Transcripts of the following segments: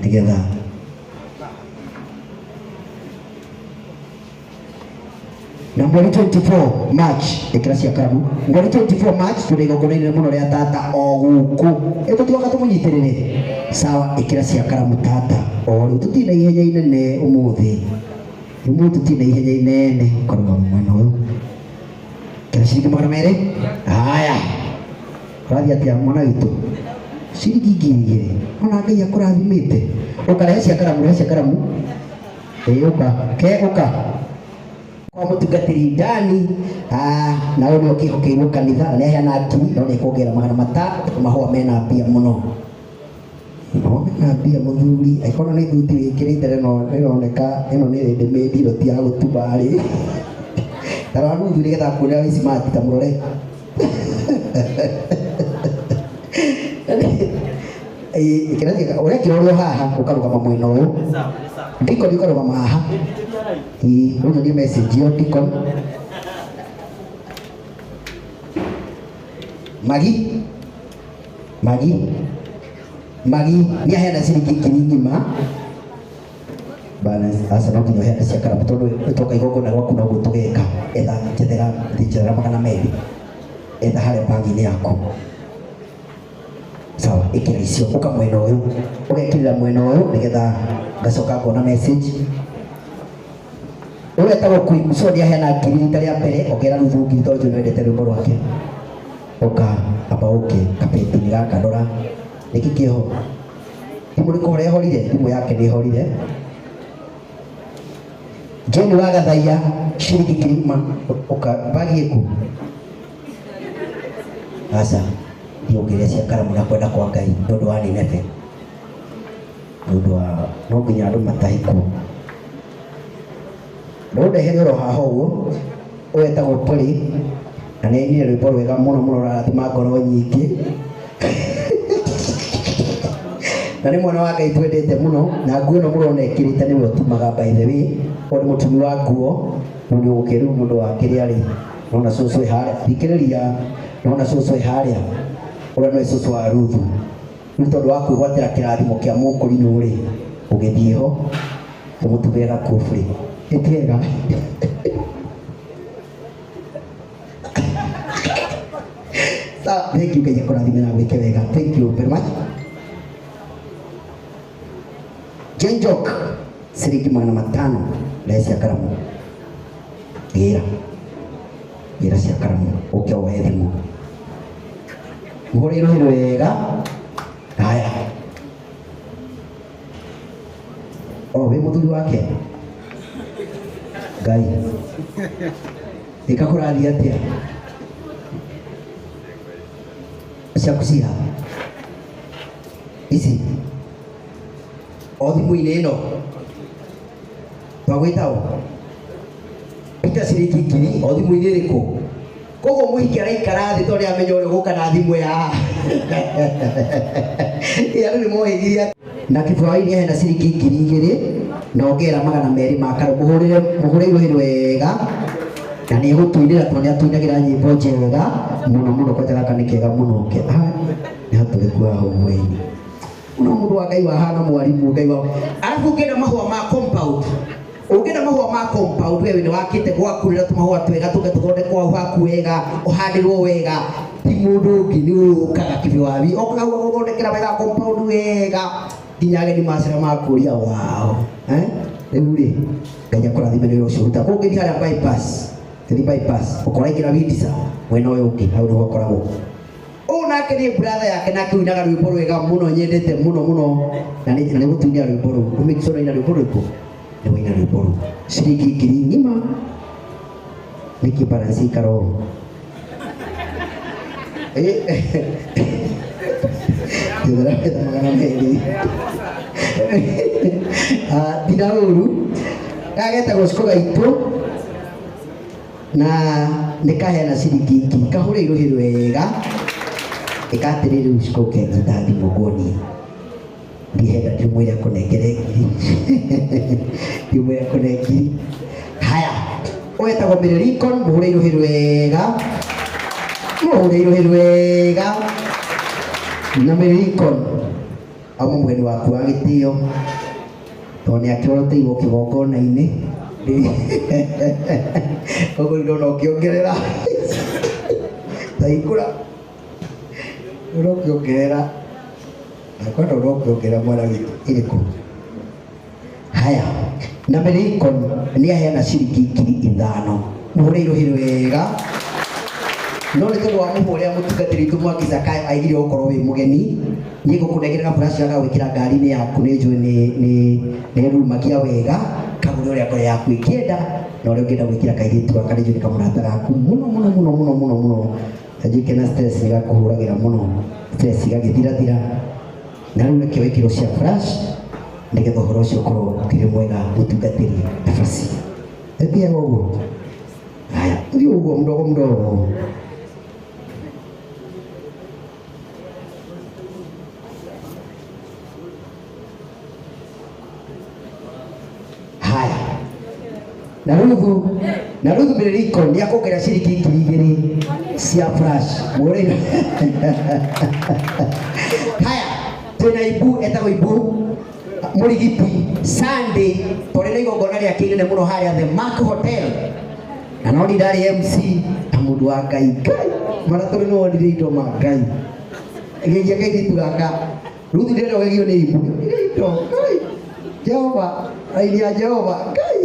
nigetha na mweri 24 March ikira cia karamu mweri 24 March tuli gogoneire muno ria tata o guku tutigoka tumunyitirire sawa ikira cia karamu tata o riu tutina ihenya inene umuthi tutina ihenya inene korwa mwena uyu kira ciringi magana meri haya rathi atia mwana witu ciringi ngiri igiri ona Ngai akurathimite ukarehe cia karamu uka kwa mutungatiri ndani na uyu nio kihokeirwo kanitha na niaheana ngiri no nikuongera magana matatu mahua mena mbia muno na mbia muthuri aikona ni thuti wikirite no nironeka ino ni ready-made ro ti ya gutubari tara muthuri getha kuria wi smart ta murore ikira uria kirorwo haha ukarugama mwena uyu ndiko rugama haha uno ni message yo ndiko Magi ni aheana ciringi ngiri ng'ima bana asa no nginya aheana cia karamu tondu toka igongona gwaku no gutugeka etha njethera magana meri etha haria bangi-ini yaku sawa ikira icio uka mwena uyu ugekirira mwena uyu nigetha ngacoka ngona message uretagwo Queen Sonia aheana ngiri rita ria mbere ongera nuthu ngiri tondu nĩwendete rwĩmbo rwake uka amba uke kapeti gaka ndora niki kiho thimũ rĩkũhora ĩhorire thimũ yake nĩ ĩhorire Jane wa Gathaia ciringi ngiri ng'ima uka bagi ĩku asa ndiongere cia karamu na kwenda kwa Ngai nĩũndũ wa Nineve nĩũndũ wa no nginya andũ matahikwo ndũndehere oro haha ũguo wetagwo Poli na nĩ ainire rwĩmbo rwega mũno rũrathima ngoro nyingĩ na nĩ mwana wa Ngai twendete mũno na nguo ĩno mũrona ĩkĩrĩte nĩwe ũtumaga by the way ũrĩ mũtumi wa nguo nĩ ũgũkĩrĩu mũndũ wa kĩrĩa rĩ nona cũcũ harĩa thikĩrĩria nona cũcũ harĩa ũrĩa nĩwe cũcũ wa Ruthu nĩ tondũ wa kwĩgwatĩra kĩrathimo kĩa mũkũrinũ rĩ ũgĩthiĩ ho tũmũtumĩre gakubu rĩ ĩtiega thank you Ngai akũrathime na gwĩke wega thank you very much Jenjok ciringi magana matano na cia karamu gira cia karamu uke woe thimũ muhũrĩirwo hĩndĩ wega haya wĩ mũthuri wake Ngai ikakũrathia atĩa ciaku ciha ici o thimũ-inĩ ĩno twagwĩtaũ ita ciringi ngiri o thimũ-inĩ ĩrĩkũ koguo mũhiki araikara thĩ tondũ amenya ũrĩa ũgũka na thimũ ya andũ nĩ mohĩgirie na kĩbũrũri-inĩ hena ciringi ngiri igĩrĩ na ongera magana merĩ ma karo mũhũrĩirwo hĩndĩ wega na nĩ egũtũinĩra tondũ nĩ atũinagĩra nyĩmbo njega mũno kwanja gaka nĩ kega mũno nĩ hatũrĩku haha ũmwe-inĩ no mũndũ wa Ngai wahana mwarimũ Ngai wa arabu ũngĩenda mahũa ma compound wewe nĩ wakĩte gwakurĩra tũmahũa twega tũgethondekwo haku wega ũhandĩrwo wega ti mũndũ ũngĩ nĩ ũkaga kĩbiwabi okaga gũthondekera wega compound wega nginya ageni macera makũria wao rĩu rĩ Ngai akũrathime nĩ wĩra ũcio ũruta kũu ngĩthiĩ harĩa bypass ũkoraingĩra Windsor mwena ũyũ ũngĩ hau nĩho ũkoragwo nake nĩ brother yake nake uinaga rwĩmbo rwega mũno nyendete mũno na nĩ gũtuinia rwĩmbo rũu ũmĩkicona ina rwĩmbo rũrĩkũ nĩ waina rwĩmbo rũu ciringi ngiri ng'ima nĩkĩ balance ikaro njethera betha magana merĩ thina ũru gagetagwo ciko gaitũ na nĩ kaheana ciringi ngiri kahũrĩirwo hĩndĩ wega ikatiriri usiku kengita thimũ ngoni ndihenda ndimwĩre kũnengere ngiri haya wetagwo Mĩrĩrikon mũhũrĩirwo hĩndĩ wega na Mĩrĩrikon ama mugeni waku wa gitio toni akirorete igo kigongona-inĩ koguo ndona ũkĩongerera taikũra ũrokĩongerera nakwenda ũrokĩongerera mwana witũ ĩrĩkũ haya na Melikon nĩ aheana ciringi 5,000 mũhũre irohĩ wega no nĩ tondũ wa mũhũre mũtungatĩri witũ Mwangi Zakayo aigire ũkorwo wĩ mũgeni nĩ ngũkũnengera flash ya gwĩkĩra ngari-inĩ yaku nĩ njũĩ nĩ rumagia wega kagũre ũrĩa ngoro yaku ĩkĩenda na ũrĩa ũngĩenda gwĩkĩra kairĩtu gaka nĩ njũĩ nĩ kamũrata gaku mũno kanjũke na stress nĩgakũhũragĩra mũno stress igagĩthirathira na rĩu nĩkĩo ikĩro cia flash nĩgetha ũhoro ũcio ũkorwo ũkĩrĩ mwega mũtungatĩri nafasi ĩthiaga ũguo haya ũthiĩ ũguo mdogo haya na Ruth Melikon nĩ akũngera ciringi 2,000 cia flash mũrĩna haya twĩna Ibu etagwo Ibu mũrigiti Sunday tũrĩ na igongona rĩa kĩnene mũno harĩa The Mark Hotel na no ndarĩ MC ta mũndũ wa Ngai mara tũrĩ no wonire indo ma Ngai gĩgia kairĩtu gaka Ruth ndĩrenda ũgegio nĩ Ibu indo Ngai Jehova ainia Jehova Ngai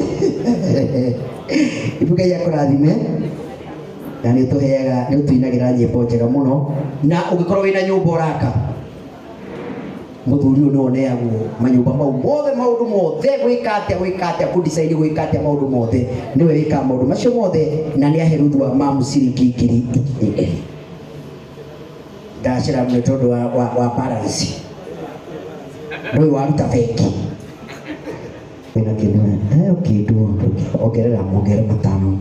Ibu Ngai akũrathime na nĩ tũheaga nĩ tũinagĩra nyĩmbo njega mũno na ũngĩkorwo wĩna nyũmba ũraka mũthuri ũyũ nĩ oneagwo manyũmba mau mothe maũndũ mothe gwĩka atĩa kũdecide gwĩka atĩa maũndũ mothe nĩwe wĩkaga maũndũ macio mothe na nĩ ahe Ruth wa mamu ciringi 2,000 ndacĩra nĩ tondũ wa balance ndũĩ waruta bengi wĩna kĩndũ ongerera 5,000